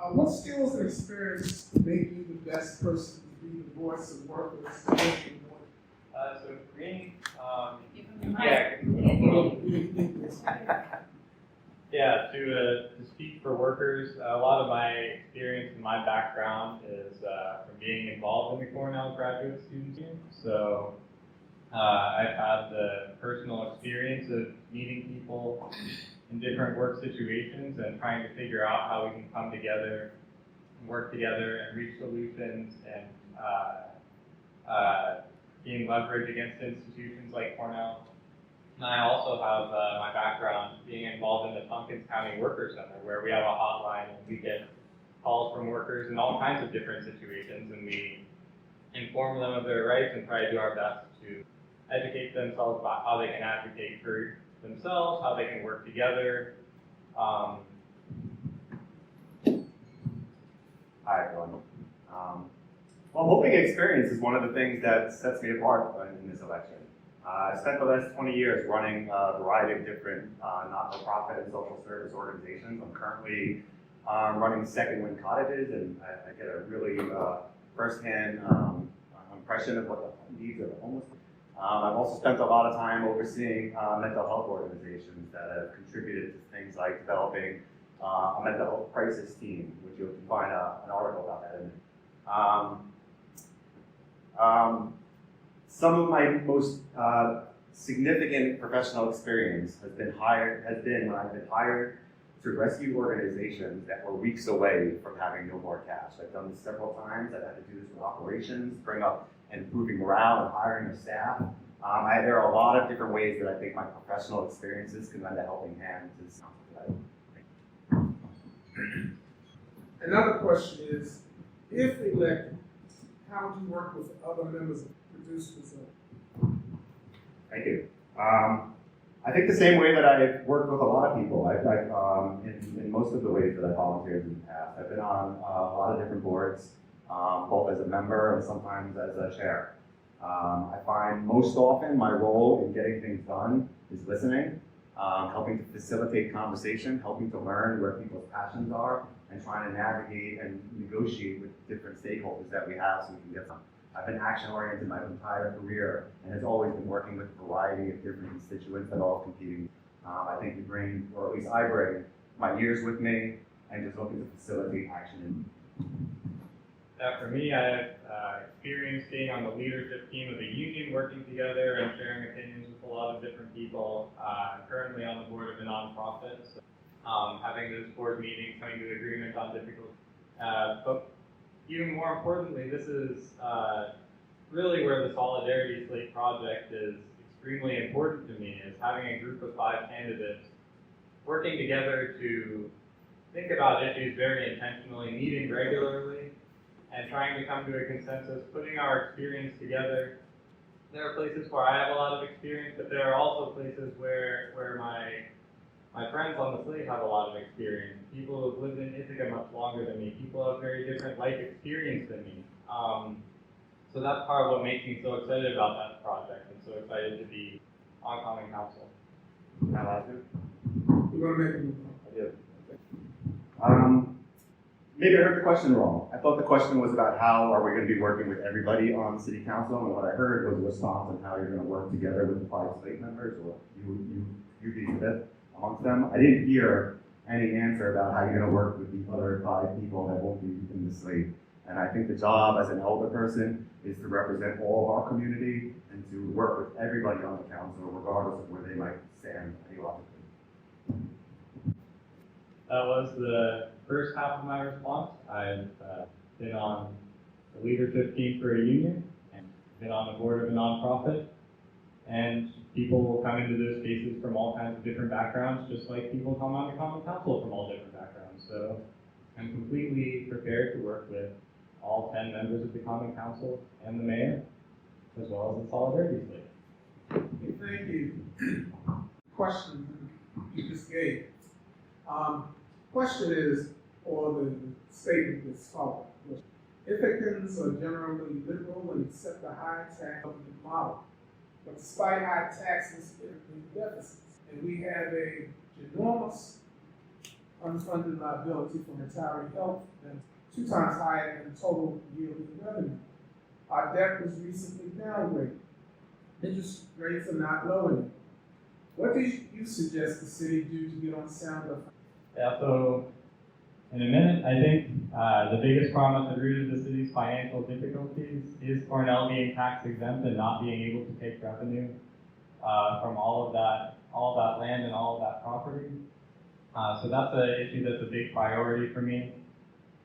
What skills and experience make you the best person to be the voice of workers? So for me, to speak for workers, a lot of my experience and my background is from being involved in the Cornell graduate student team. So I've had the personal experience of meeting people in different work situations and trying to figure out how we can come together and work together and reach solutions and gain leverage against institutions like Cornell. And I also have my background being involved in the Tompkins County Worker Center, where we have a hotline and we get calls from workers in all kinds of different situations, and we inform them of their rights and try to do our best to educate themselves about how they can advocate for themselves, how they can work together. Hi, everyone. Well, hoping experience is one of the things that sets me apart in this election. I spent the last 20 years running a variety of different not-for-profit and social service organizations. I'm currently running Second Wind Cottages, and I get a really firsthand impression of what the needs of the homeless. I've also spent a lot of time overseeing mental health organizations that have contributed to things like developing a mental health crisis team, which you can find an article about that in it. Some of my most significant professional experience has been when I've been hired to rescue organizations that were weeks away from having no more cash. I've done this several times. I've had to do this with operations, bring up and improving morale and hiring of staff. There are a lot of different ways that I think my professional experiences can lend a helping hand to this council today. Another question is, if elected, how would you work with other members of the producers? Thank you. I think the same way that I've worked with a lot of people. In most of the ways that I volunteered in the past. I've been on a lot of different boards, both as a member and sometimes as a chair. I find most often my role in getting things done is listening, helping to facilitate conversation, helping to learn where people's passions are, and trying to navigate and negotiate with different stakeholders that we have so we can get some. I've been action-oriented my entire career and has always been working with a variety of different constituents that are all competing. I think we bring, or at least I bring, my years with me and just looking to facilitate action. For me, I have experience being on the leadership team of a union, working together and sharing opinions with a lot of different people. I'm currently on the board of a nonprofit, so having those board meetings, coming to agreement on difficult, but even more importantly, this is really where the Solidarity Slate project is extremely important to me, is having a group of 5 candidates working together to think about issues very intentionally, meeting regularly, and trying to come to a consensus, putting our experience together. There are places where I have a lot of experience, but there are also places where my friends on the slate have a lot of experience. People who have lived in Ithaca much longer than me. People who have very different life experience than me. So that's part of what makes me so excited about that project and so excited to be on Common Council. Am I allowed to? You want to make a move? I do. Maybe I heard the question wrong. I thought the question was about how are we going to be working with everybody on City Council, and what I heard was a response on how you're going to work together with the 5 slate members, or you being the 5th amongst them. I didn't hear any answer about how you're going to work with the other 5 people that won't be in the slate. And I think the job as an Alderperson is to represent all of our community and to work with everybody on the council, regardless of where they might stand ideologically. That was the first half of my response. I've been on the leadership team for a union and been on the board of a nonprofit. And people will come into those spaces from all kinds of different backgrounds, just like people come on the Common Council from all different backgrounds. So I'm completely prepared to work with all 10 members of the Common Council and the mayor, as well as the Solidarity Slate. Thank you. Question you just gave. Question is, or the statement is following. Ithacans are generally liberal and accept the high tax government model. But despite high taxes and deficits, and we have a ginormous unfunded liability for retiree health and 2 times higher than total yearly revenue. Our debt was recently downgraded. Interest rates are not lowering. What do you suggest the city do to get on sound of? Yeah, so in a minute, I think the biggest problem at the root of the city's financial difficulties is Cornell being tax exempt and not being able to take revenue from all of that land and all of that property. So that's an issue that's a big priority for me.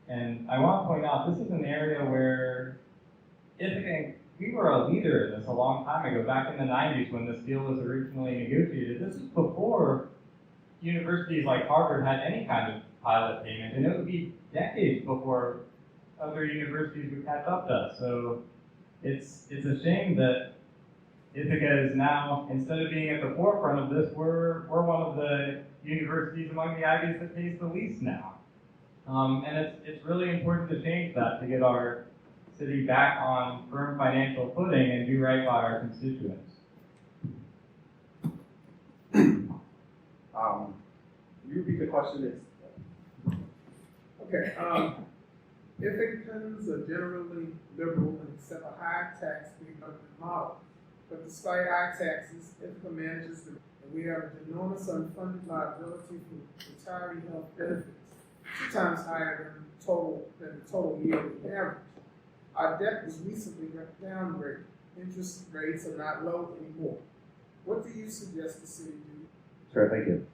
And I want to point out, this is an area where we were a leader in this a long time ago, back in the 90s when this deal was originally negotiated. This is before universities like Harvard had any kind of pilot payment, and it would be decades before other universities would catch up to us. So it's a shame that Ithaca is now, instead of being at the forefront of this, we're one of the universities among the Ivies that pays the least now. And it's really important to change that to get our city back on firm financial footing and do right by our constituents. You repeat the question? Okay, Ithacans are generally liberal and accept a high tax government model. But despite high taxes, Ithaca manages and we have an enormous unfunded liability for retiree health benefits, 2 times higher than the total yearly average. Our debt was recently downgraded. Interest rates are not low anymore. What do you suggest the city do? Sure, thank you.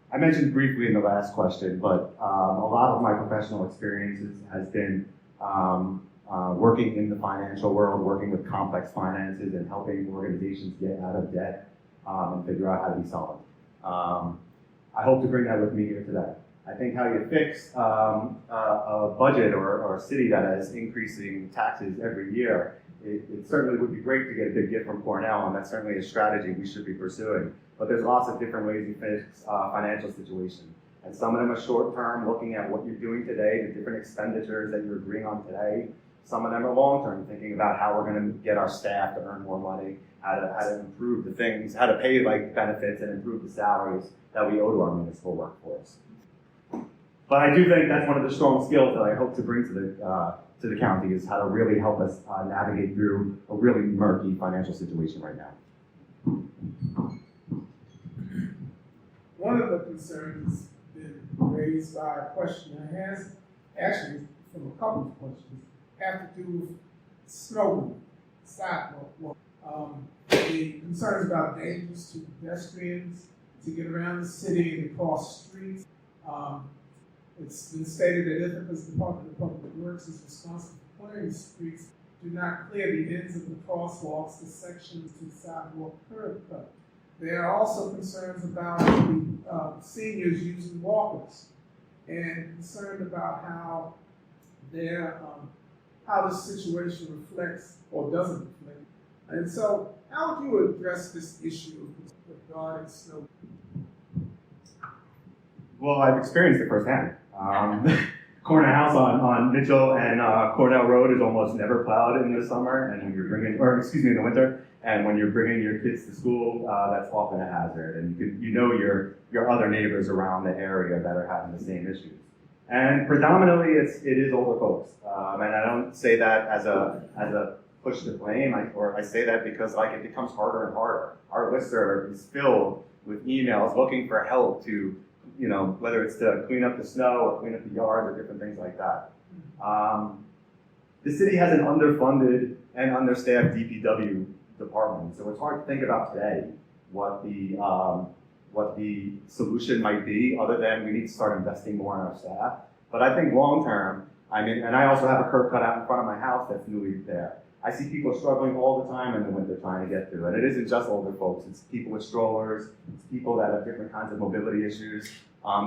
I mentioned briefly in the last question, but a lot of my professional experiences has been working in the financial world, working with complex finances and helping organizations get out of debt and figure out how to be solvent. I hope to bring that with me here today. I think how you fix a budget or a city that is increasing taxes every year, it certainly would be great to get a big gift from Cornell, and that's certainly a strategy we should be pursuing. But there's lots of different ways you fix financial situation. And some of them are short-term, looking at what you're doing today, the different expenditures that you're agreeing on today. Some of them are long-term, thinking about how we're going to get our staff to earn more money, how to improve the things, how to pay like benefits and improve the salaries that we owe to our municipal workforce. But I do think that's one of the strong skills that I hope to bring to the county is how to really help us navigate through a really murky financial situation right now. One of the concerns been raised by a questioner has actually from a couple of questions have to do with snow, sidewalk work. The concerns about dangers to pedestrians to get around the city and cross streets. It's been stated that Ithaca's Department of Public Works is responsible for clearing streets, do not clear the ends of the crosswalks, the sections to sidewalk curb cut. There are also concerns about the seniors using walkers and concerned about how how the situation reflects or doesn't reflect. And so, how would you address this issue regarding snow? Well, I've experienced it firsthand. Corner House on Mitchell and Cornell Road is almost never plowed in the summer, and when you're in the winter, and when you're bringing your kids to school, that's often a hazard. And you know your other neighbors around the area that are having the same issues. And predominantly, it is older folks, and I don't say that as a push to blame. I say that because it becomes harder and harder. Our listserv is filled with emails looking for help to, whether it's to clean up the snow or clean up the yard or different things like that. The city has an underfunded and understaffed DPW department, so it's hard to think about today what the solution might be, other than we need to start investing more in our staff. But I think long term, and I also have a curb cut out in front of my house that's newly there. I see people struggling all the time in the winter trying to get through, and it isn't just older folks. It's people with strollers, it's people that have different kinds of mobility issues.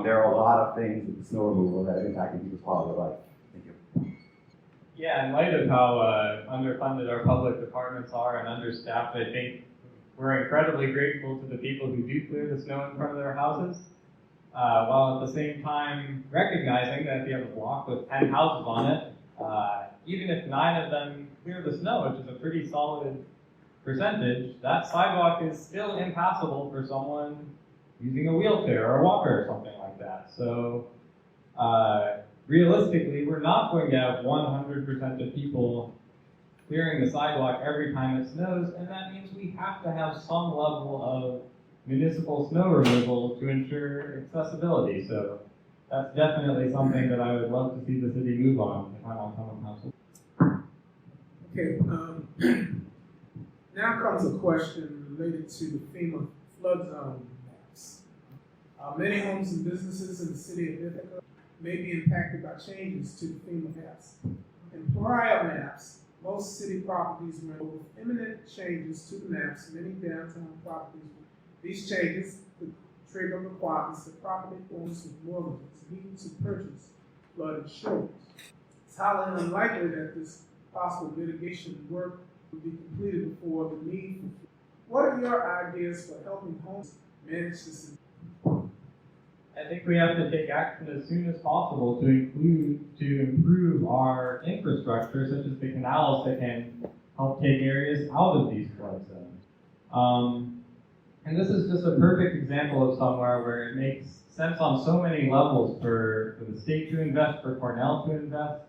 There are a lot of things with the snow removal that are impacting people's quality of life. Thank you. Yeah, in light of how underfunded our public departments are and understaffed, I think we're incredibly grateful to the people who do clear the snow in front of their houses, while at the same time recognizing that if you have a block with 10 houses on it, even if 9 of them clear the snow, which is a pretty solid percentage, that sidewalk is still impassable for someone using a wheelchair or a walker or something like that. So realistically, we're not going to have 100% of people clearing the sidewalk every time it snows, and that means we have to have some level of municipal snow removal to ensure accessibility. So that's definitely something that I would love to see the city move on if I'm on common council. Okay, now comes a question related to the FEMA flood zone maps. Many homes and businesses in the city of Ithaca may be impacted by changes to the FEMA maps. In prior maps, most city properties were with imminent changes to the maps. Many downtown properties, these changes could trigger requirements that property owners with mortgages need to purchase flood insurance. It's highly unlikely that this possible mitigation work will be completed before the need for. What are your ideas for helping homes manage this? I think we have to take action as soon as possible to improve our infrastructure, such as the canals that can help take areas out of these flood zones. And this is just a perfect example of somewhere where it makes sense on so many levels for the state to invest, for Cornell to invest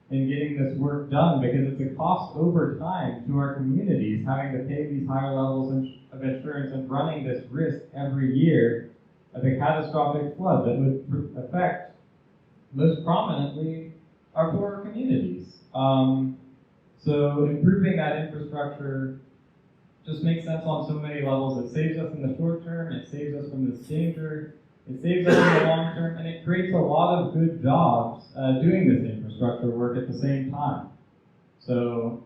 in getting this work done, because it's a cost over time to our communities having to pay these higher levels of insurance and running this risk every year of a catastrophic flood that would affect most prominently our poorer communities. So improving that infrastructure just makes sense on so many levels. It saves us in the short term, it saves us from this danger, it saves us in the long term, and it creates a lot of good jobs doing this infrastructure work at the same time. So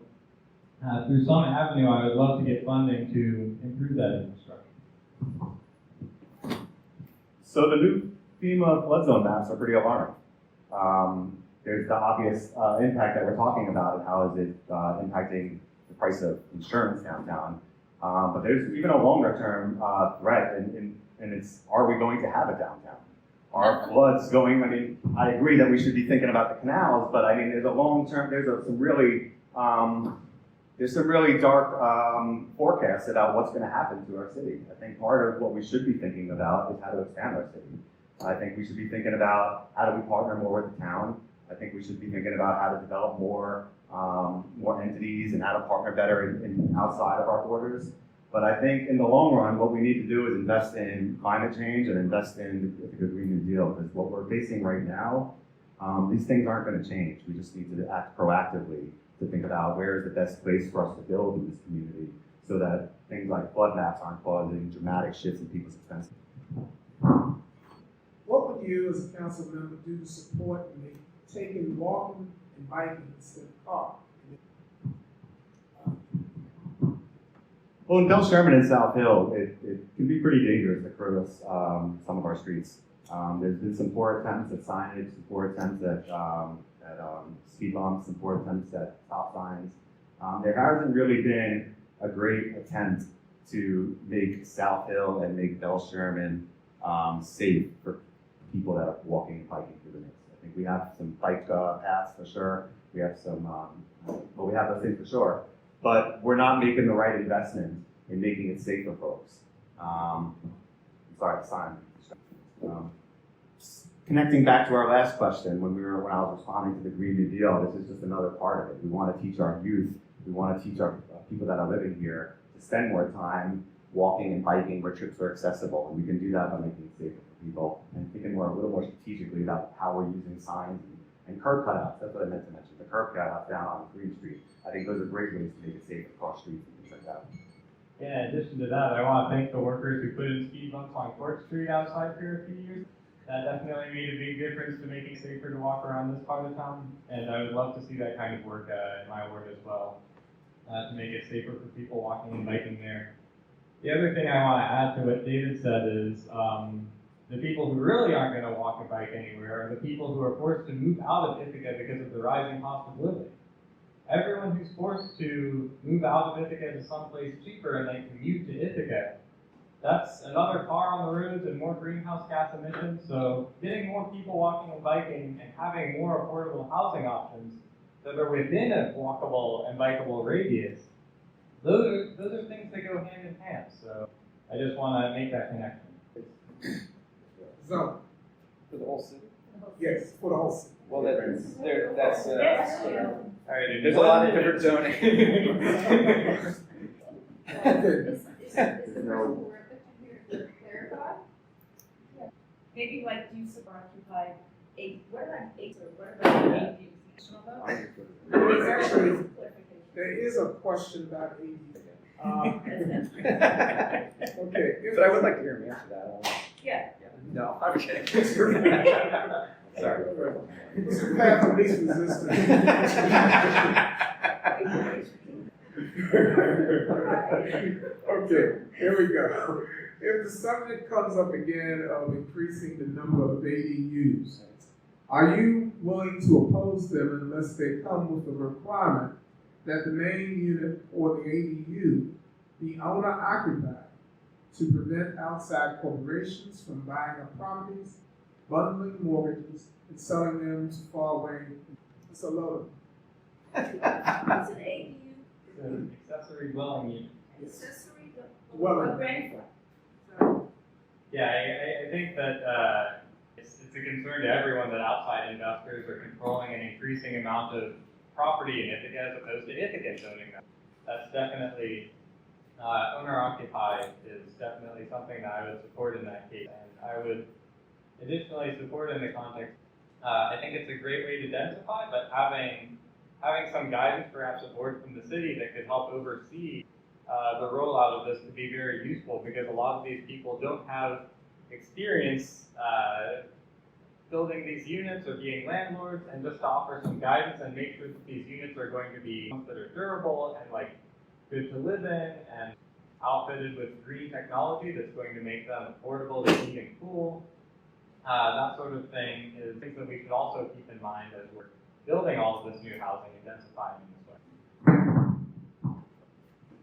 through some avenue, I would love to get funding to improve that infrastructure. So the new FEMA flood zone maps are pretty alarming. There's the obvious impact that we're talking about, and how is it impacting the price of insurance downtown. But there's even a longer term threat, and it's, are we going to have a downtown? Are floods going, I mean, I agree that we should be thinking about the canals, but I mean, there's a long term, there's some really dark forecasts about what's going to happen to our city. I think part of what we should be thinking about is how to expand our city. I think we should be thinking about how do we partner more with the town. I think we should be thinking about how to develop more entities and how to partner better in outside of our borders. But I think in the long run, what we need to do is invest in climate change and invest in the Green New Deal, because what we're facing right now, these things aren't going to change. We just need to act proactively to think about where is the best place for us to build in this community, so that things like flood maps aren't causing dramatic shifts in people's expenses. What would you as a council member do to support taking walking and biking instead of car? Well, in Bell Sherman and South Hill, it can be pretty dangerous to cross some of our streets. There's been some poor attempts at signage, some poor attempts at speed bumps, some poor attempts at stop signs. There hasn't really been a great attempt to make South Hill and make Bell Sherman safe for people that are walking and biking through the mix. I think we have some bike paths for sure. We have some, but we have those things for sure. But we're not making the right investment in making it safe for folks. Sorry, sign. Connecting back to our last question, when I was responding to the Green New Deal, this is just another part of it. We want to teach our youth, we want to teach our people that are living here to spend more time walking and biking where trips are accessible, and we can do that by making it safer for people and thinking a little more strategically about how we're using signs and curb cutouts. That's what I meant to mention, the curb cutouts down on Green Street. I think those are great ways to make it safe across streets and things like that. Yeah, in addition to that, I want to thank the workers who put in speed bumps on Court Street outside for a few years. That definitely made a big difference to make it safer to walk around this part of town, and I would love to see that kind of work in my ward as well, to make it safer for people walking and biking there. The other thing I want to add to what David said is the people who really aren't going to walk and bike anywhere are the people who are forced to move out of Ithaca because of the rising cost of living. Everyone who's forced to move out of Ithaca to someplace cheaper and they commute to Ithaca, that's another car on the roads and more greenhouse gas emissions. So getting more people walking and biking and having more affordable housing options that are within a walkable and bikeable radius, those are things that go hand in hand. So I just want to make that connection. zone. For the whole city? Yes, for the whole city. Well, that's All right, there's a lot of different zoning. Okay. Is the person who wrote it here to clarify? Maybe like use of occupied what about eight or what about eight use? Actually, there is a question about ADU. Okay. But I would like to hear him answer that. Yeah. No, I'm kidding. Sorry. It's the path of least resistance. Okay, here we go. If the subject comes up again of increasing the number of ADUs, are you willing to oppose them unless they come with a requirement that the main unit or the ADU be owner occupied to prevent outside corporations from buying up properties, bundling mortgages, and selling them to far away? It's a load. What's an ADU? It's an accessory dwelling unit. Accessory Dwelling. Yeah, I think that it's a concern to everyone that outside investors are controlling an increasing amount of property in Ithaca as opposed to Ithacans owning them. That's definitely, owner-occupied is definitely something that I would support in that case. And I would additionally support in the context, I think it's a great way to densify, but having some guidance, perhaps a board from the city that could help oversee the rollout of this could be very useful, because a lot of these people don't have experience building these units or being landlords, and just to offer some guidance and make sure that these units are going to be ones that are durable and like good to live in and outfitted with green technology that's going to make them affordable to heat and cool. That sort of thing is things that we should also keep in mind as we're building all of this new housing and densifying in this way.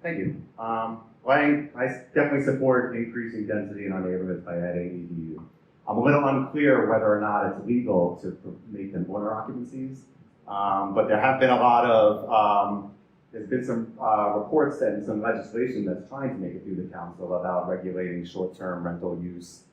Thank you. I definitely support increasing density in our neighborhoods by adding ADU. I'm a little unclear whether or not it's legal to make them owner occupancies, but there have been a lot of, there's been some reports and some legislation that's trying to make it through the council about regulating short-term rental use,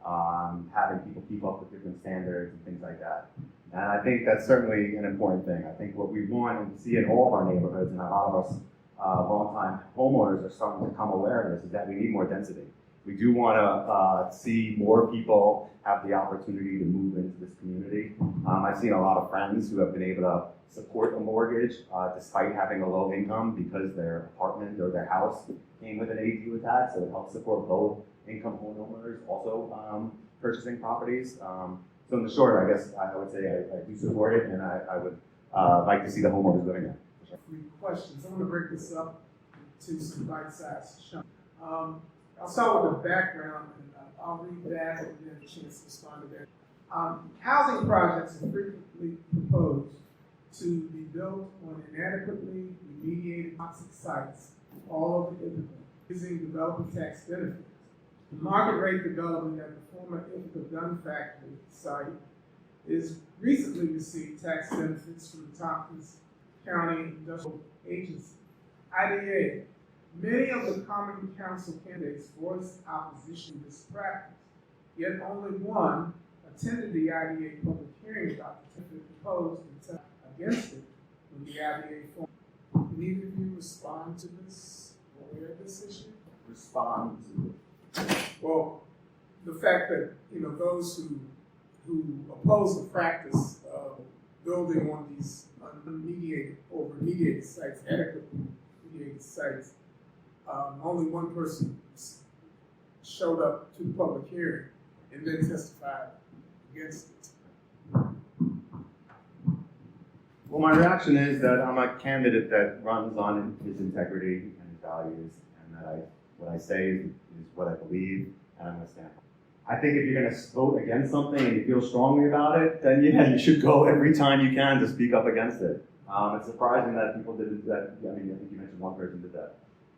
having people keep up with different standards and things like that. And I think that's certainly an important thing. I think what we want and see in all of our neighborhoods, and a lot of us long-time homeowners are starting to become aware of this, is that we need more density. We do want to see more people have the opportunity to move into this community. I've seen a lot of friends who have been able to support a mortgage despite having a low income, because their apartment or their house came with an ADU attached, so it helps support both income homeowners also purchasing properties. So in the short, I guess I would say I do support it, and I would like to see the homeowners living there. Three questions. I'm going to break this up to some bite-sized chunks. I'll start with the background, and I'll read that and then a chance to respond to that. Housing projects are frequently proposed to be built on inadequately remediated toxic sites all over Ithaca, using developer tax benefits. The market rate development at the former Ithaca gun factory site is recently received tax benefits from the Tompkins County Industrial Agency, IDA. Many of the common council candidates voiced opposition to this practice, yet only one attended the IDA public hearing about the proposed and against it when the IDA formed. Can either of you respond to this or aware of this issue? Respond to it. Well, the fact that those who oppose the practice of building on these unmediated or remediated sites, adequately remediated sites, only one person showed up to the public hearing and then testified against it. Well, my reaction is that I'm a candidate that runs on his integrity and his values, and that what I say is what I believe, and I'm going to stand for it. I think if you're going to vote against something and you feel strongly about it, then yeah, you should go every time you can to speak up against it. It's surprising that people didn't. I think you mentioned one person did that.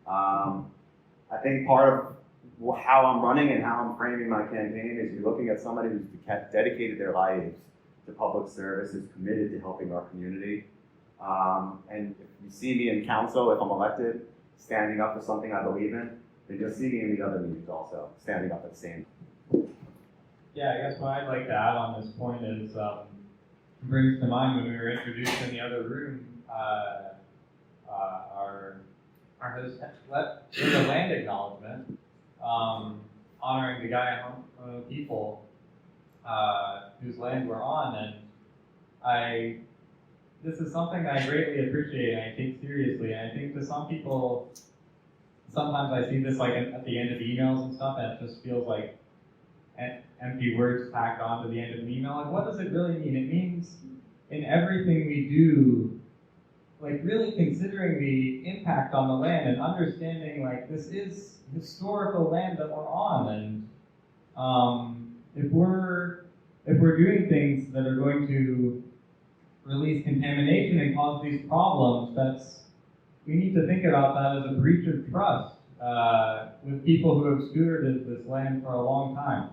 I think part of how I'm running and how I'm framing my campaign is you're looking at somebody who's dedicated their lives to public service, is committed to helping our community. And if you see me in council, if I'm elected, standing up for something I believe in, then you'll see me in the other meetings also, standing up at the same time. Yeah, I guess what I'd like to add on this point is, brings to mind when we were introduced in the other room, our host did a land acknowledgement, honoring the Guy people whose land we're on, and this is something that I greatly appreciate and I take seriously, and I think to some people, sometimes I see this like at the end of emails and stuff, and it just feels like empty words tacked onto the end of an email. Like, what does it really mean? It means in everything we do, like really considering the impact on the land and understanding like this is historical land that we're on, and if we're doing things that are going to release contamination and cause these problems, we need to think about that as a breach of trust with people who have stewarded this land for a long time.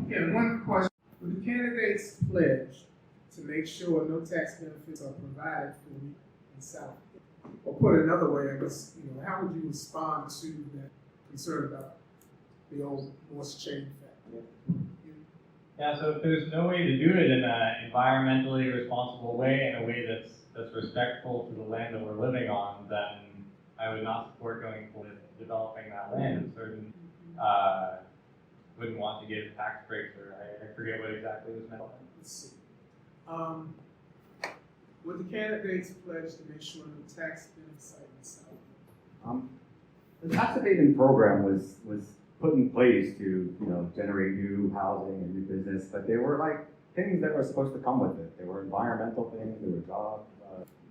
Yeah, one question. Would the candidates pledge to make sure no tax benefits are provided for in the South? Or put another way, I guess, how would you respond to that concern about the old Morse chain effect? Yeah, so if there's no way to do it in an environmentally responsible way, in a way that's respectful to the land that we're living on, then I would not support going for developing that land, and certainly wouldn't want to give tax breaks, or I forget what exactly was meant. Let's see. Would the candidates pledge to make sure no tax benefits are in the South? The tax abatement program was put in place to generate new housing and new business, but they were like things that were supposed to come with it. They were environmental things. There were jobs,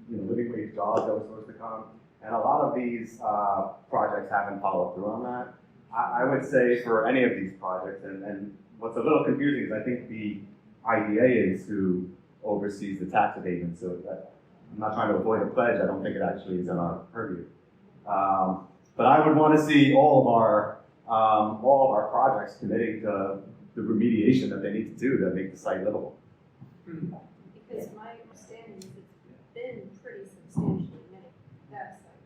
living wage jobs that were supposed to come, and a lot of these projects haven't followed through on that. I would say for any of these projects, and what's a little confusing is I think the IDA is who oversees the tax abatement, so I'm not trying to avoid a pledge. I don't think it actually is in our purview. But I would want to see all of our projects committing to the remediation that they need to do to make the site livable. Because my understanding is it's been pretty substantially mitigated, that site.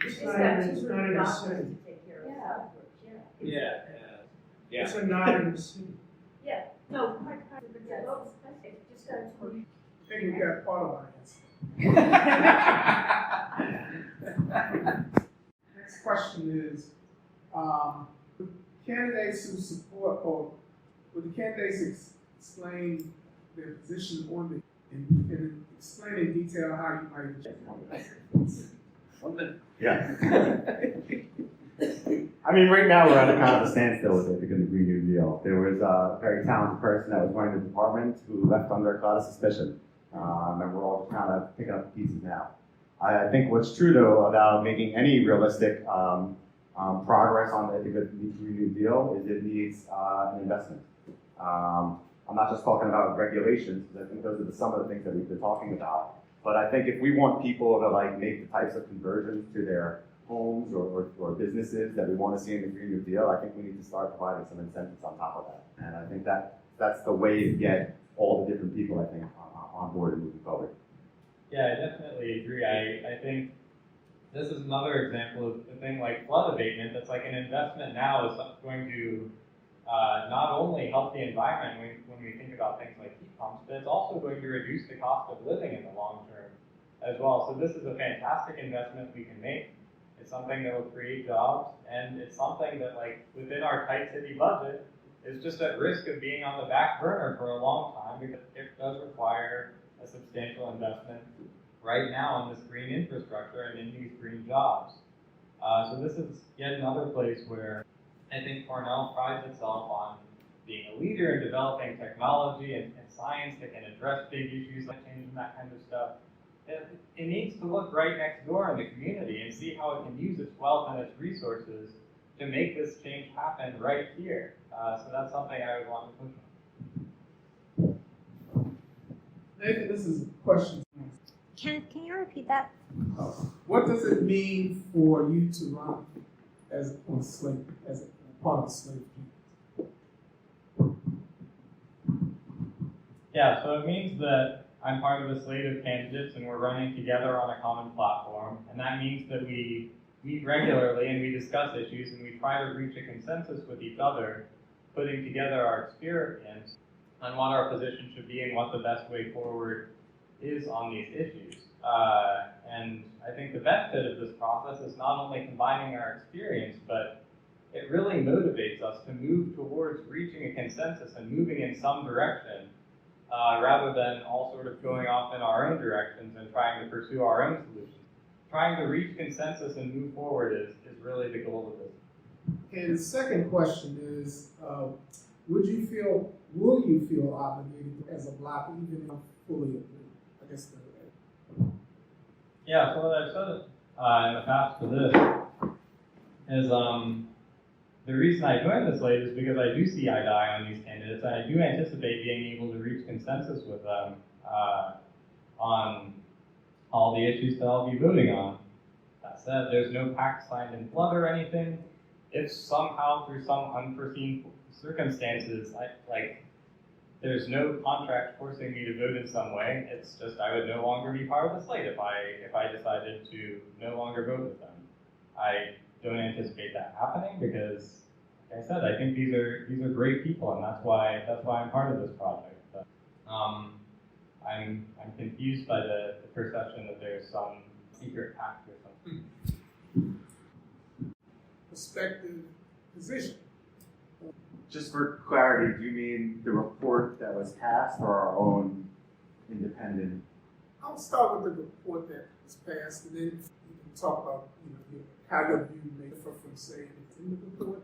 It's It's not got in- two it's not root in the doctors city. to take care of. Yeah. It's not in the city. Yeah, no, quite, it's just got two. I think we got part of our answer. Next question is, candidates who support, or would the candidates explain their position on the, and explain in detail how you might Yeah. I mean, right now we're at a kind of a standstill with it because of the Green New Deal. There was a very talented person that was running the department who left under a cloud of suspicion, and we're all kind of picking up the pieces now. I think what's true though about making any realistic progress on the Green New Deal is it needs an investment. I'm not just talking about regulations, because I think those are some of the things that we've been talking about. But I think if we want people to make the types of conversions to their homes or businesses that we want to see in the Green New Deal, I think we need to start providing some incentives on top of that. And I think that's the way to get all the different people, I think, on board and moving forward. Yeah, I definitely agree. I think this is another example of a thing like flood abatement that's like an investment now is going to not only help the environment when we think about things like heat pumps, but it's also going to reduce the cost of living in the long term as well. So this is a fantastic investment we can make. It's something that will create jobs, and it's something that, like, within our tight city budget, is just at risk of being on the back burner for a long time because it does require a substantial investment right now in this green infrastructure and in these green jobs. So this is yet another place where I think Cornell prides itself on being a leader in developing technology and science that can address big issues like change and that kind of stuff. It needs to look right next door in the community and see how it can use its wealth and its resources to make this change happen right here. So that's something I would want to push on. Nathan, this is a question. Can you repeat that? What does it mean for you to run as a part of the slate people? Yeah, so it means that I'm part of a slate of candidates and we're running together on a common platform. And that means that we meet regularly and we discuss issues and we try to reach a consensus with each other putting together our experience on what our position should be and what the best way forward is on these issues. And I think the benefit of this process is not only combining our experience, but it really motivates us to move towards reaching a consensus and moving in some direction, rather than all sort of going off in our own directions and trying to pursue our own solutions. Trying to reach consensus and move forward is really the goal of this. And the second question is, will you feel obligated as a block even if fully agree? I guess Yeah, so what I've said in the past for this is the reason I joined the slate is because I do see eye to eye on these candidates, and I do anticipate being able to reach consensus with them on all the issues that I'll be voting on. That said, there's no pact signed in blood or anything. If somehow through some unforeseen circumstances, there's no contract forcing me to vote in some way. It's just I would no longer be part of the slate if I decided to no longer vote with them. I don't anticipate that happening because, like I said, I think these are great people, and that's why I'm part of this project. But, I'm confused by the perception that there's some secret pact or something. perspective position. Just for clarity, do you mean the report that was passed or our own independent? I'll start with the report that was passed, and then you can talk about how do you make differ from saying it's in the report,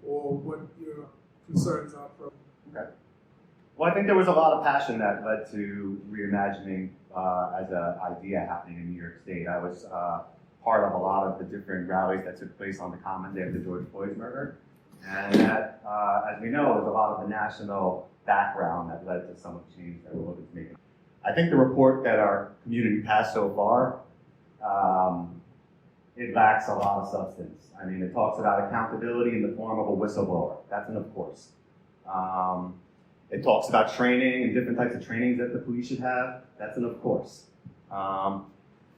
or what your concerns are. Okay. Well, I think there was a lot of passion that led to reimagining as an idea happening in New York State. I was part of a lot of the different rallies that took place on the common day of the George Floyd murder. And that, as we know, is a lot of the national background that led to some of the change that we're looking to make. I think the report that our community passed so far, it lacks a lot of substance. I mean, it talks about accountability in the form of a whistleblower. That's an of course. It talks about training and different types of trainings that the police should have. That's an of course.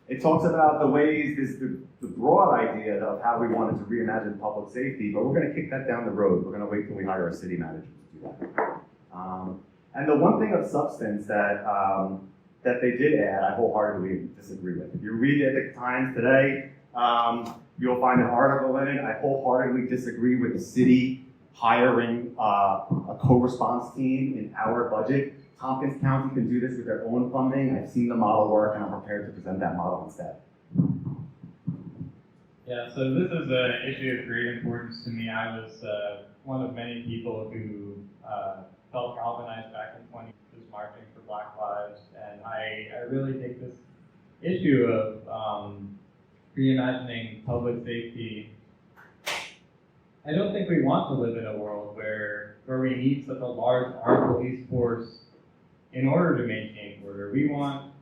It talks about the ways, the broad idea of how we wanted to reimagine public safety, but we're going to kick that down the road. We're going to wait till we hire a city manager to do that. And the one thing of substance that they did add, I wholeheartedly disagree with. If you read it at the Times today, you'll find an article in it. I wholeheartedly disagree with the city hiring a co-response team in our budget. Tompkins County can do this with their own funding. I've seen the model work, and I'm prepared to present that model instead. Yeah, so this is an issue of great importance to me. I was one of many people who felt galvanized back in 20 was marching for Black Lives, and I really take this issue of reimagining public safety. I don't think we want to live in a world where we need such a large armed police force in order to maintain order. We want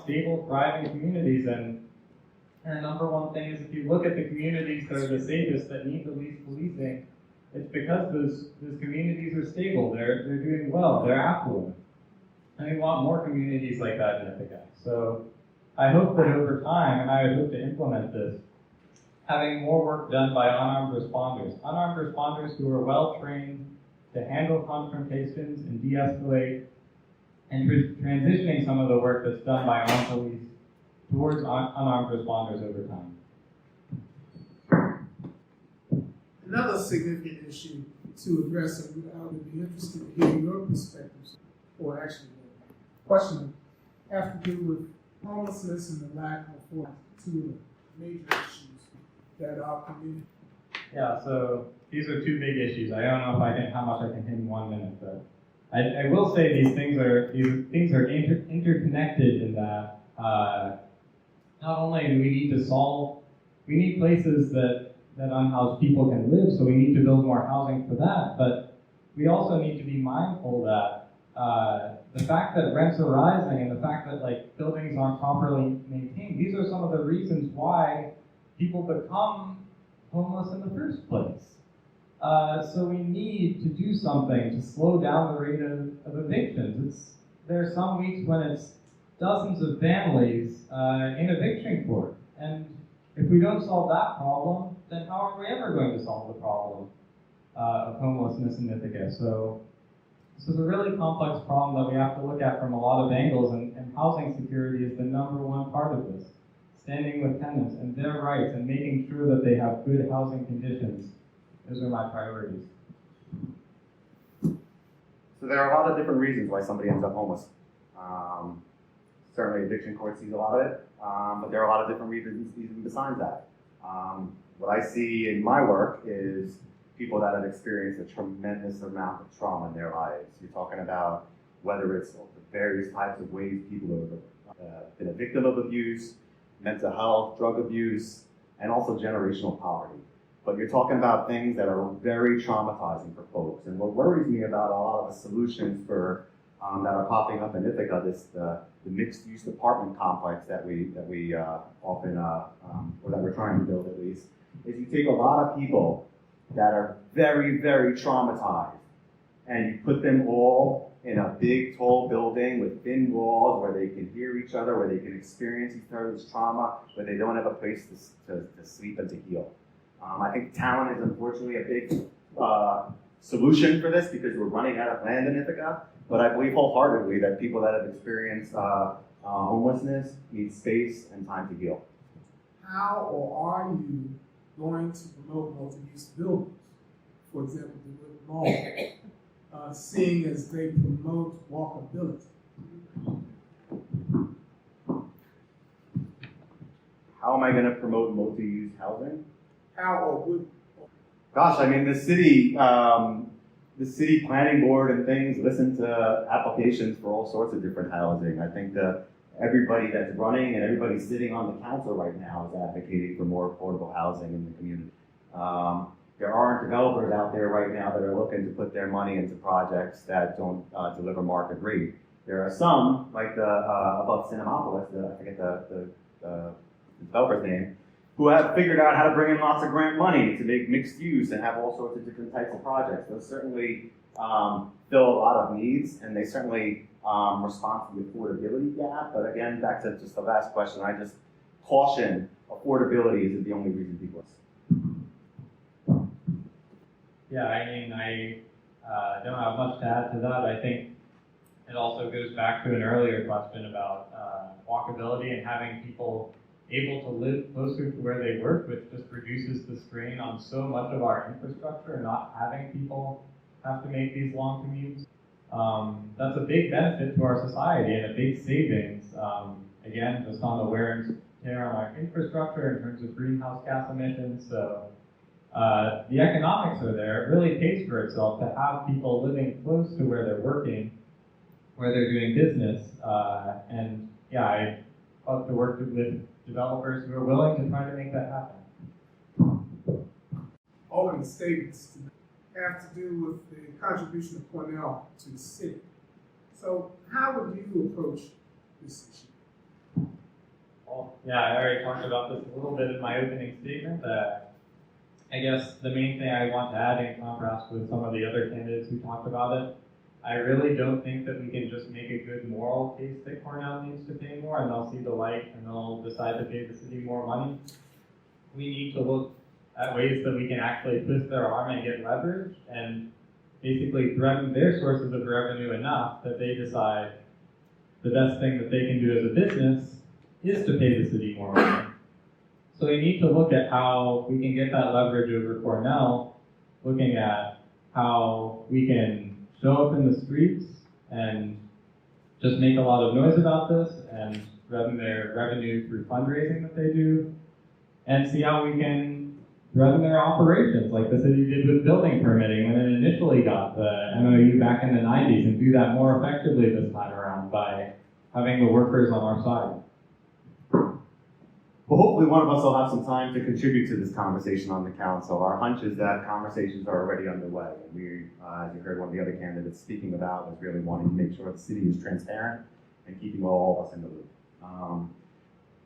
stable, thriving communities, and the number one thing is if you look at the communities that are the safest, that need the least policing, it's because those communities are stable, they're doing well, they're affluent. And we want more communities like that in Ithaca. So I hope that over time, and I would hope to implement this, having more work done by unarmed responders who are well trained to handle confrontations and de-escalate, and transitioning some of the work that's done by armed police towards unarmed responders over time. Another significant issue to address, and I would be interested in hearing your perspectives, or actually the question have to do with homelessness and the lack of affordability, two of the major issues that our community. Yeah, so these are two big issues. I don't know how much I can hit in 1 minute, but I will say these things are interconnected in that not only do we need places that unhoused people can live, so we need to build more housing for that, but we also need to be mindful that the fact that rents are rising and the fact that buildings aren't properly maintained, these are some of the reasons why people become homeless in the first place. So we need to do something to slow down the rate of evictions. There are some weeks when it's dozens of families in eviction court. And if we don't solve that problem, then how are we ever going to solve the problem of homelessness in Ithaca. So this is a really complex problem that we have to look at from a lot of angles, and housing security is the #1 part of this. Standing with tenants and their rights and making sure that they have good housing conditions. Those are my priorities. So there are a lot of different reasons why somebody ends up homeless. Certainly eviction court sees a lot of it, but there are a lot of different reasons even besides that. What I see in my work is people that have experienced a tremendous amount of trauma in their lives. You're talking about whether it's the various types of ways people have been a victim of abuse, mental health, drug abuse, and also generational poverty. But you're talking about things that are very traumatizing for folks. And what worries me about a lot of the solutions for that are popping up in Ithaca, the mixed-use apartment complex that we often, or that we're trying to build at least, is you take a lot of people that are very, very traumatized, and you put them all in a big, tall building with thin walls where they can hear each other, where they can experience each other's trauma, where they don't have a place to sleep and to heal. I think talent is unfortunately a big solution for this because we're running out of land in Ithaca, but I believe wholeheartedly that people that have experienced homelessness need space and time to heal. How or are you going to promote multi-use buildings? For example, the Wood Mall, seeing as they promote walkability. How am I going to promote multi-use housing? How or would? Gosh, I mean, the city planning board and things listen to applications for all sorts of different housing. I think that everybody that's running and everybody sitting on the council right now is advocating for more affordable housing in the community. There aren't developers out there right now that are looking to put their money into projects that don't deliver market rate. There are some, like the above Cinemapolis, I forget the developer's name, who have figured out how to bring in lots of grant money to make mixed use and have all sorts of different types of projects. Those certainly fill a lot of needs, and they certainly respond to the affordability gap. But again, back to just the last question, I just caution affordability isn't the only reason people. Yeah, I mean, I don't have much to add to that. I think it also goes back to an earlier question about walkability and having people able to live closer to where they work, which just reduces the strain on so much of our infrastructure and not having people have to make these long commutes. That's a big benefit to our society and a big savings, again, just on the wear and tear on our infrastructure in terms of greenhouse gas emissions. So the economics are there. It really pays for itself to have people living close to where they're working, where they're doing business. And yeah, I love to work with developers who are willing to try to make that happen. Opening statements have to do with the contribution of Cornell to the city. So how would you approach this issue? Well, yeah, I already talked about this a little bit in my opening statement. I guess the main thing I want to add in contrast with some of the other candidates who talked about it, I really don't think that we can just make a good moral case that Cornell needs to pay more and they'll see the light and they'll decide to pay the city more money. We need to look at ways that we can actually twist their arm and get leverage and basically threaten their sources of revenue enough that they decide the best thing that they can do as a business is to pay the city more money. So we need to look at how we can get that leverage over Cornell, looking at how we can show up in the streets and just make a lot of noise about this and threaten their revenue through fundraising that they do, and see how we can threaten their operations like the city did with building permitting when it initially got the MOU back in the 90s, and do that more effectively this time around by having the workers on our side. Well, hopefully one of us will have some time to contribute to this conversation on the council. Our hunch is that conversations are already underway. We, as you heard one of the other candidates speaking about, was really wanting to make sure the city is transparent and keeping all of us in the loop.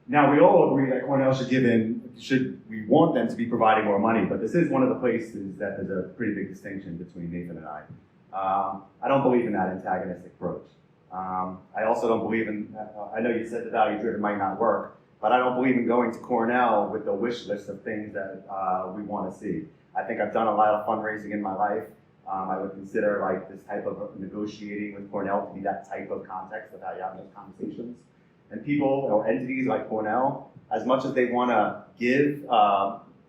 Now, we all agree that Cornell we want them to be providing more money, but this is one of the places that there's a pretty big distinction between Nathan and I. I don't believe in that antagonistic approach. I also don't believe in, I know you said the value-driven might not work, but I don't believe in going to Cornell with a wish list of things that we want to see. I think I've done a lot of fundraising in my life. I would consider like this type of negotiating with Cornell to be that type of context of how you have those conversations. And people or entities like Cornell, as much as they want to give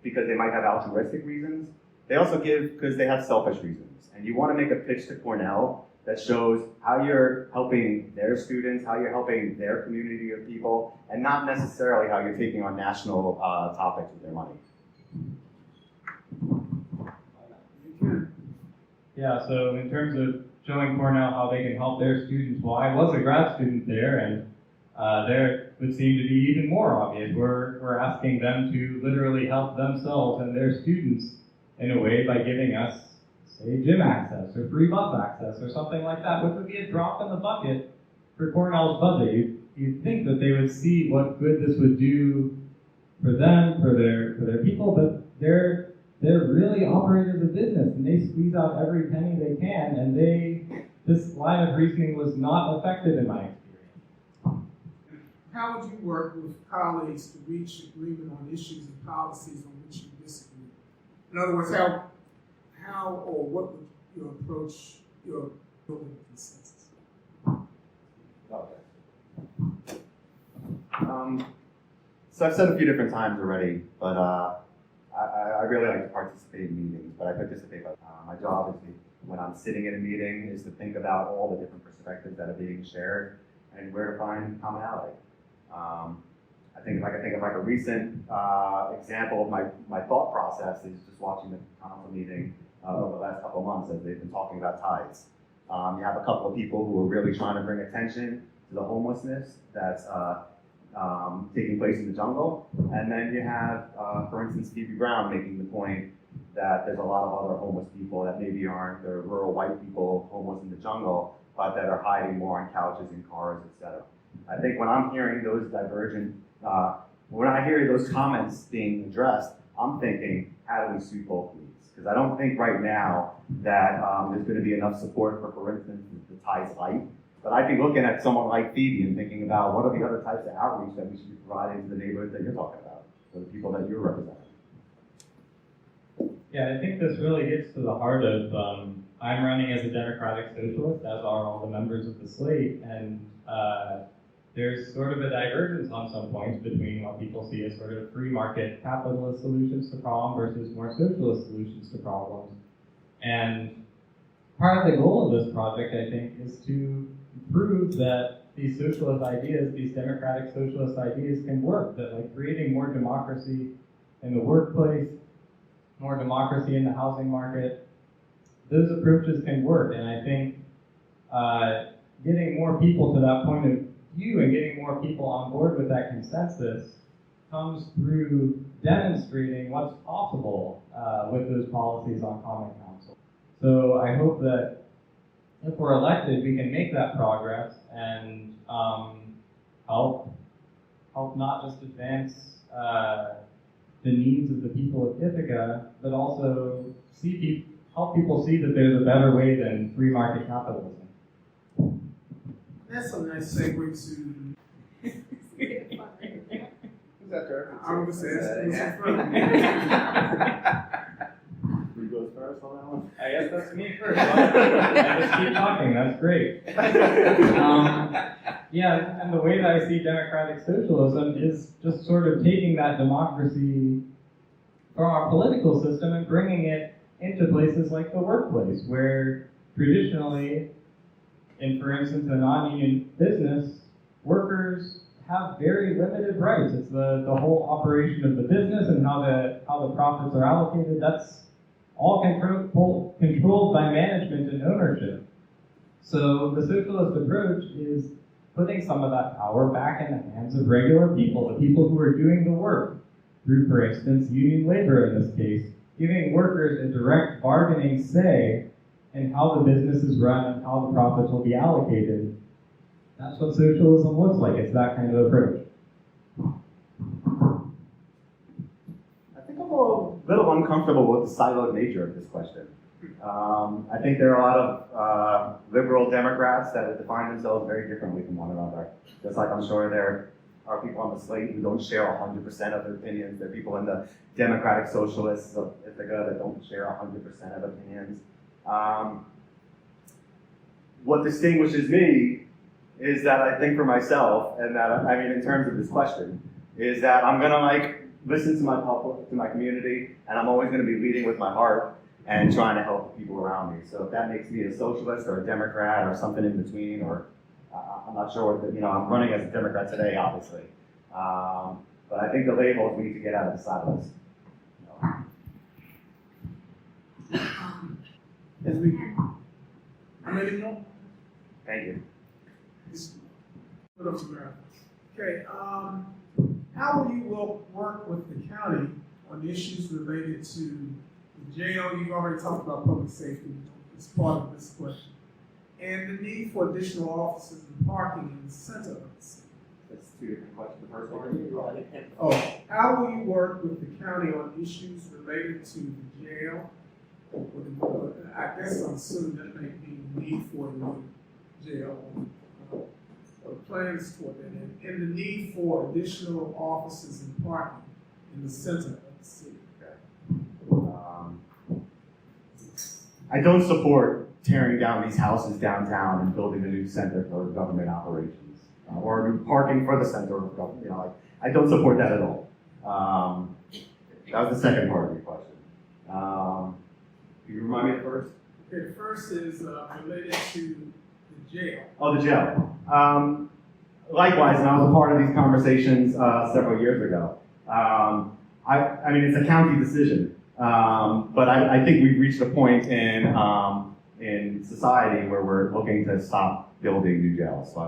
because they might have altruistic reasons, they also give because they have selfish reasons. And you want to make a pitch to Cornell that shows how you're helping their students, how you're helping their community of people, and not necessarily how you're taking on national topics with their money. Yeah, so in terms of showing Cornell how they can help their students, well, I was a grad student there, and there would seem to be even more obvious. We're asking them to literally help themselves and their students in a way by giving us, say, gym access or free bus access or something like that, which would be a drop in the bucket for Cornell's budget. You'd think that they would see what good this would do for them, for their people, but they're really operate as a business, and they squeeze out every penny they can, and this line of reasoning was not effective in my experience. How would you work with colleagues to reach agreement on issues and policies on which you disagree? In other words, how or what would you approach your building consensus? Okay. So I've said a few different times already, but I really like to participate in meetings, but I participate. My job is when I'm sitting in a meeting is to think about all the different perspectives that are being shared and where to find commonality. I think if I could think of like a recent example of my thought process is just watching the council meeting over the last couple of months as they've been talking about tides. You have a couple of people who are really trying to bring attention to the homelessness that's taking place in the jungle. And then you have, for instance, Phoebe Brown making the point that there's a lot of other homeless people that maybe aren't the rural white people homeless in the jungle, but that are hiding more on couches and cars, etc. I think when I'm hearing those divergent, when I hear those comments being addressed, I'm thinking, how do we sweep both of these? Because I don't think right now that there's going to be enough support for instance, the Tides Light. But I'd be looking at someone like Phoebe and thinking about what are the other types of outreach that we should be providing to the neighborhoods that you're talking about, for the people that you're representing. Yeah, I think this really gets to the heart of, I'm running as a democratic socialist, as are all the members of the slate, and there's sort of a divergence on some points between what people see as sort of free market capitalist solutions to problems versus more socialist solutions to problems. And part of the goal of this project, I think, is to prove that these socialist ideas, these democratic socialist ideas can work, that like creating more democracy in the workplace, more democracy in the housing market, those approaches can work. And I think getting more people to that point of view and getting more people on board with that consensus comes through demonstrating what's possible with those policies on common council. So I hope that if we're elected, we can make that progress and help not just advance the needs of the people of Ithaca, but also help people see that there's a better way than free market capitalism. That's a nice segue to. Who's that directed to? I was just asking Yeah. Who goes first on that one? I guess that's me first. I just keep talking, that's great. Yeah, and the way that I see democratic socialism is just sort of taking that democracy from our political system and bringing it into places like the workplace, where traditionally, in, for instance, a non-union business, workers have very limited rights. It's the whole operation of the business and how the profits are allocated. That's all controlled by management and ownership. So the socialist approach is putting some of that power back in the hands of regular people, the people who are doing the work, through, for instance, union labor in this case, giving workers a direct bargaining say in how the business is run and how the profits will be allocated. That's what socialism looks like. It's that kind of approach. I think I'm a little uncomfortable with the siloed nature of this question. I think there are a lot of liberal Democrats that define themselves very differently from one another. Just like I'm sure there are people on the slate who don't share 100% of their opinions. There are people in the Democratic Socialists of Ithaca that don't share 100% of opinions. What distinguishes me is that I think for myself, and that, I mean, in terms of this question, is that I'm gonna like listen to my public, to my community, and I'm always gonna be leading with my heart and trying to help the people around me. So if that makes me a socialist or a Democrat or something in between, or I'm not sure what, I'm running as a Democrat today, obviously. But I think the labels we need to get out of the silos. As we, how many more? Thank you. Put up the ground. Okay, how will you work with the county on issues related to the jail? You've already talked about public safety as part of this question. And the need for additional officers and parking in the center of the city. That's two different questions. The first one. Oh, how will you work with the county on issues related to the jail? I guess I'm assuming that may be the need for a new jail, or plans toward that, and the need for additional offices and parking in the center of the city. I don't support tearing down these houses downtown and building a new center for government operations, or new parking for the center of government. I don't support that at all. That was the second part of your question. Can you remind me of the first? Okay, the first is related to the jail. Oh, the jail. Likewise, and I was a part of these conversations several years ago. I mean, it's a county decision, but I think we've reached a point in society where we're looking to stop building new jails. So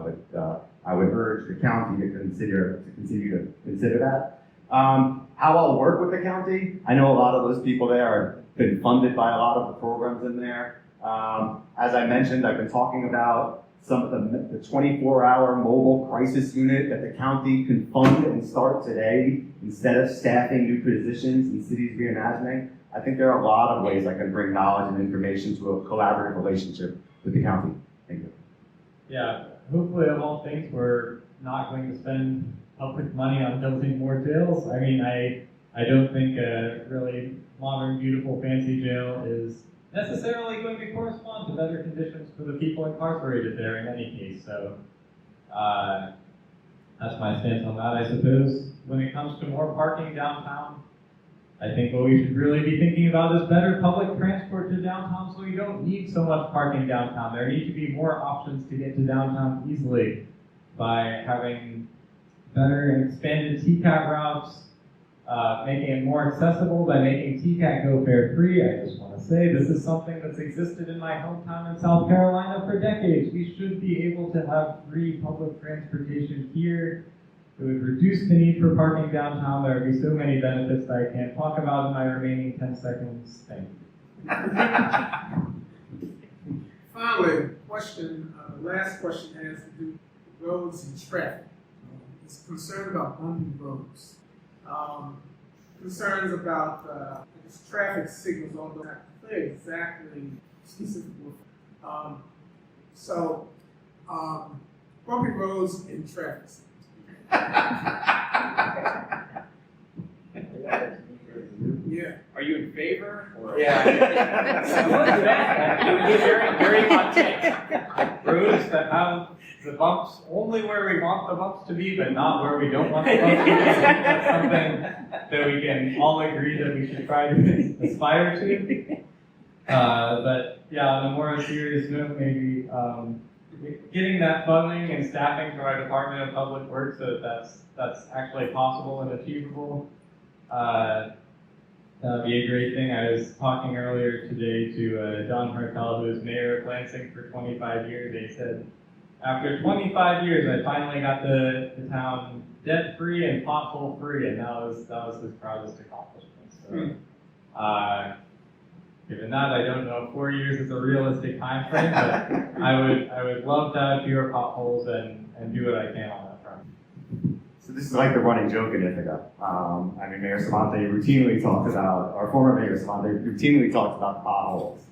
I would urge the county to continue to consider that. How I'll work with the county, I know a lot of those people there have been funded by a lot of the programs in there. As I mentioned, I've been talking about some of the 24-hour mobile crisis unit that the county can fund and start today instead of staffing new positions in cities reimagining. I think there are a lot of ways I can bring knowledge and information to a collaborative relationship with the county. Thank you. Yeah, hopefully of all things, we're not going to spend public money on building more jails. I mean, I don't think a really modern, beautiful, fancy jail is necessarily going to correspond to better conditions for the people incarcerated there in any case. So that's my stance on that, I suppose. When it comes to more parking downtown, I think what we should really be thinking about is better public transport to downtown so you don't need so much parking downtown. There need to be more options to get to downtown easily by having better and expanded TCAT routes, making it more accessible by making TCAT go fare free. I just want to say this is something that's existed in my hometown in South Carolina for decades. We should be able to have free public transportation here. It would reduce the need for parking downtown. There would be so many benefits that I can't talk about in my remaining 10 seconds. Thank you. Finally, last question has to do with roads and traffic. It's concerned about bumpy roads. Concerns about traffic signals, although not clear exactly specific. Bumpy roads and traffic signals. Yeah. Are you in favor? Or? Yeah. It would be very, very hot take. Roads that have the bumps only where we want the bumps to be, but not where we don't want the bumps to be. That's something that we can all agree that we should try to aspire to. But yeah, on a more serious note, maybe getting that funding and staffing to our Department of Public Works so that that's actually possible and achievable. That would be a great thing. I was talking earlier today to John Hartel, who is mayor of Lansing for 25 years. He said, after 25 years, I finally got the town debt-free and pothole-free, and that was his proudest accomplishment. So, given that, I don't know if 4 years is a realistic time frame, but I would love to have fewer potholes and do what I can on that front. So this is like the running joke in Ithaca. I mean, Mayor Savante routinely talks about, our former Mayor Savante routinely talks about potholes.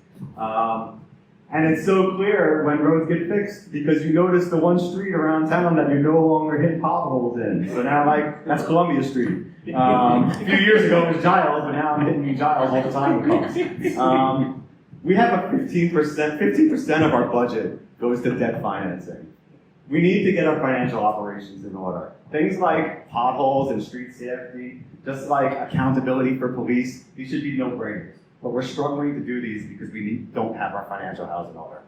And it's so clear when roads get fixed because you notice the one street around town that you're no longer hitting potholes in. So now, like, that's Columbia Street. A few years ago it was Giles, but now I'm hitting Giles all the time with cars. We have a 15% of our budget goes to debt financing. We need to get our financial operations in order. Things like potholes and street safety, just like accountability for police, these should be no-brainers. But we're struggling to do these because we don't have our financial house in order.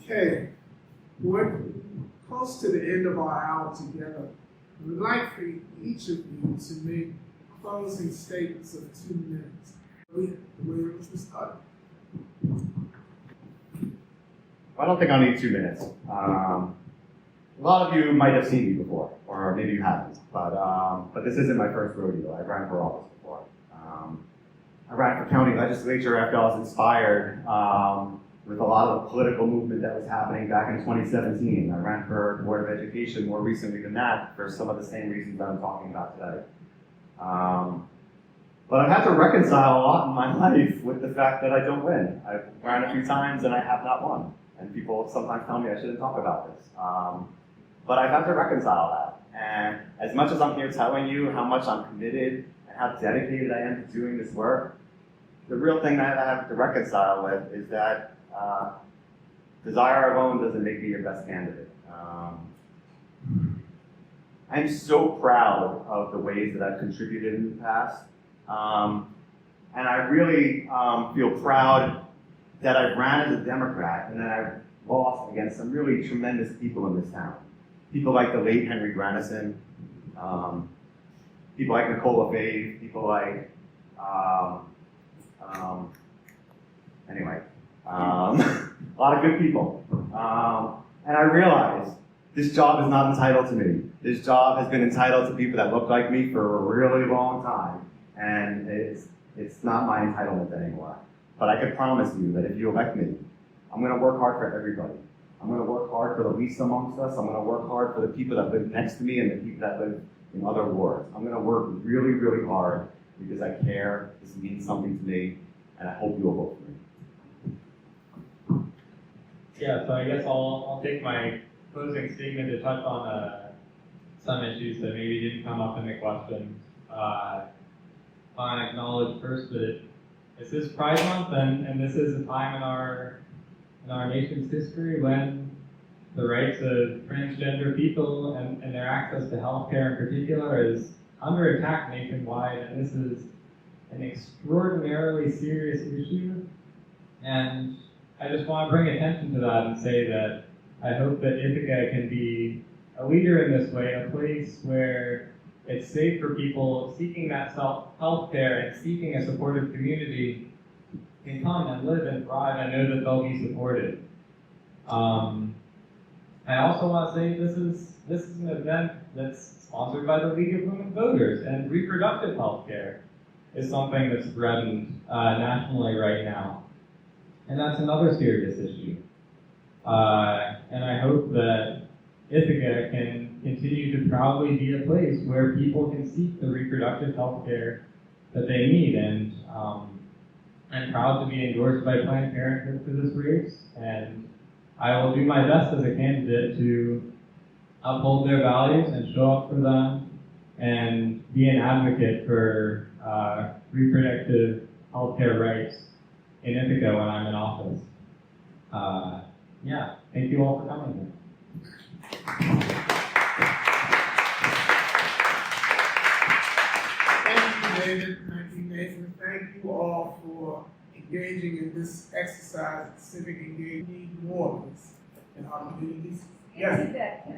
Okay, we're close to the end of our hour together. We'd like for each of you to make closing statements of 2 minutes. Williams, we start. I don't think I'll need 2 minutes. A lot of you might have seen me before, or maybe you haven't, but this isn't my first rodeo. I ran for office before. I ran for county legislature after I was inspired with a lot of the political movement that was happening back in 2017. I ran for Board of Education more recently than that for some of the same reasons that I'm talking about today. But I've had to reconcile a lot in my life with the fact that I don't win. I've ran a few times and I have not won. And people sometimes tell me I shouldn't talk about this. But I've had to reconcile that. And as much as I'm here telling you how much I'm committed and how dedicated I am to doing this work, the real thing that I have to reconcile with is that desire alone doesn't make me your best candidate. I'm so proud of the ways that I've contributed in the past. And I really feel proud that I ran as a Democrat and that I've lost against some really tremendous people in this town. People like the late Henry Granison, people like Nicola Fave, people like, a lot of good people. And I realized this job is not entitled to me. This job has been entitled to people that look like me for a really long time. And it's not my entitlement anymore. But I can promise you that if you elect me, I'm going to work hard for everybody. I'm going to work hard for the least amongst us. I'm going to work hard for the people that live next to me and the people that live in other wards. I'm going to work really, really hard because I care. This means something to me, and I hope you'll vote for me. Yeah, so I guess I'll take my closing statement to touch on some issues that maybe didn't come up in the questions. I acknowledge first that this is Pride Month, and this is a time in our nation's history when the rights of transgender people and their access to healthcare in particular is under attack nationwide, and this is an extraordinarily serious issue. And I just want to bring attention to that and say that I hope that Ithaca can be a leader in this way, a place where it's safe for people seeking that healthcare and seeking a supportive community can come and live and thrive and know that they'll be supported. I also want to say this is an event that's sponsored by the League of Women Voters, and reproductive health care is something that's threatened nationally right now. And that's another serious issue. And I hope that Ithaca can continue to proudly be a place where people can seek the reproductive health care that they need. And I'm proud to be endorsed by Planned Parenthood for this race, and I will do my best as a candidate to uphold their values and show up for them and be an advocate for reproductive health care rights in Ithaca when I'm in office. Thank you all for coming here. Thank you, David. Thank you, Nathan. Thank you all for engaging in this exercise, civic engagement. We need more of this in our communities. Answer that, can